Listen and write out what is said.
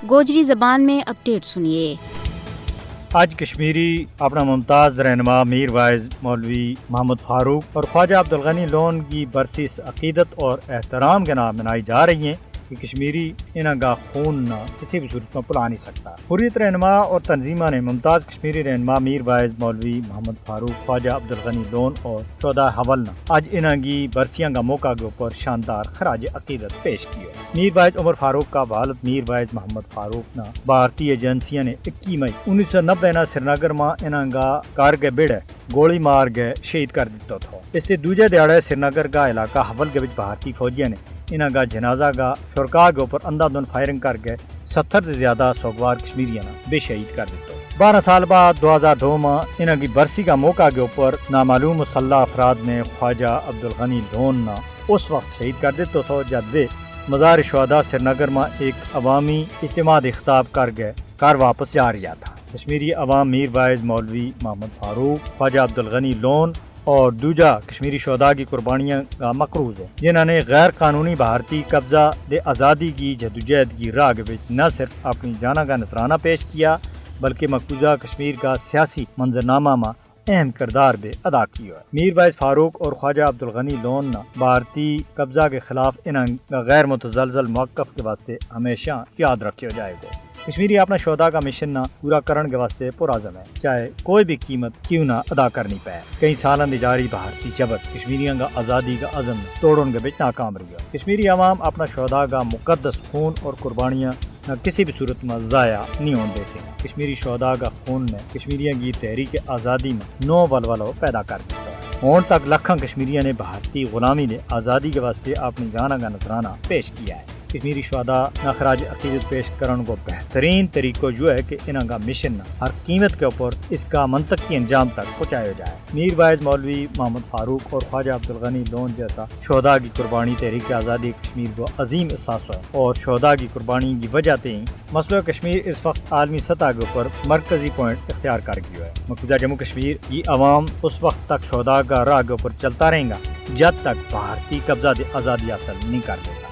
گوجری زبان میں اپڈیٹ سنیے۔ آج کشمیری اپنا ممتاز رہنما میر وائز مولوی محمد فاروق اور خواجہ عبدالغنی لون کی برسی اس عقیدت اور احترام کے نام منائی جا رہی ہیں کہ کشمیری انہاں کا خون نہ کسی بھی صورت میں بھلا نہیں سکتا۔ حریت رہنما اور تنظیمہ نے ممتاز کشمیری رہنما میر وائز مولوی محمد فاروق، خواجہ عبدالغنی لون اور شہداء حول آج انہاں کی برسیاں کا موقع کے اوپر شاندار خراج عقیدت پیش کی ہے۔ میر وائز عمر فاروق کا والد میر وائز محمد فاروق نہ بھارتی ایجنسیاں نے 21 مئی 1990 سری نگر میں انہاں کا کار کے بیڑے گولی مار کے شہید کر دیتا تھا۔ اس کے دوجے دیہڑے سری نگر کا علاقہ حول کے وچ بھارتی فوجیاں نے انہاں کا جنازہ کا شرکاء کے اوپر اندھا دھند فائرنگ کر کے 70 سے زیادہ سوگوار کشمیریاں بے شہید کر دیتا۔ 12 سال بعد 2002 میں انہاں کی برسی کا موقع کے اوپر نامعلوم مسلح افراد نے خواجہ عبدالغنی لون نہ اس وقت شہید کر دیتا تھا جب وہ مزار شہداء سری نگر میں ایک عوامی اجتماع خطاب کر کے کار واپس جا رہا تھا۔ کشمیری عوام میر وائز مولوی محمد فاروق، خواجہ عبدالغنی لون اور دوجا کشمیری شہداء کی قربانیاں کا مقروض ہے، جنہوں نے غیر قانونی بھارتی قبضہ دے آزادی کی جدوجہد کی راہ میں نہ صرف اپنی جانہ کا نذرانہ پیش کیا بلکہ مقبوضہ کشمیر کا سیاسی منظرنامہ میں اہم کردار بھی ادا کیا ہے۔ میر وائز فاروق اور خواجہ عبدالغنی لون نہ بھارتی قبضہ کے خلاف انہاں کا غیر متزلزل موقف کے واسطے ہمیشہ یاد رکھا جائے گا۔ کشمیری اپنا شہداء کا مشن نہ پورا کرن کے واسطے پرعزم ہے، چاہے کوئی بھی قیمت کیوں نہ ادا کرنی پائے۔ کئی سالوں دی جاری بھارتی جبر کشمیریوں کا آزادی کا عزم توڑن کے بچ ناکام رہا۔ کشمیری عوام اپنا شہداء کا مقدس خون اور قربانیاں نہ کسی بھی صورت میں ضائع نہیں ہونے دے سکے۔ کشمیری شہداء کا خون نے کشمیریوں کی تحریک آزادی میں نو ولولہ پیدا کر دیا ہے۔ ہون تک لاکھاں کشمیریوں نے بھارتی غلامی نے آزادی کے واسطے اپنی جانہ کا نذرانہ پیش کیا ہے۔ کشمیری شہداء نہ خراج عقیدت پیش کرن کو بہترین طریقہ جو ہے کہ انہاں کا مشن نہ ہر قیمت کے اوپر اس کا منطقی انجام تک پہنچایا جائے۔ میر وائز مولوی محمد فاروق اور خواجہ عبدالغنی لون جیسا شہداء کی قربانی تحریک آزادی کشمیر کو عظیم احساس ہے اور شہداء کی قربانی کی وجہ سے ہی مسئلہ کشمیر اس وقت عالمی سطح کے اوپر مرکزی پوائنٹ اختیار کر گیا ہے۔ مقبوضہ جموں کشمیر کی عوام اس وقت تک شہداء کا راہ کے اوپر چلتا رہے گا جب تک بھارتی قبضہ دے آزادی حاصل نہیں کر لے۔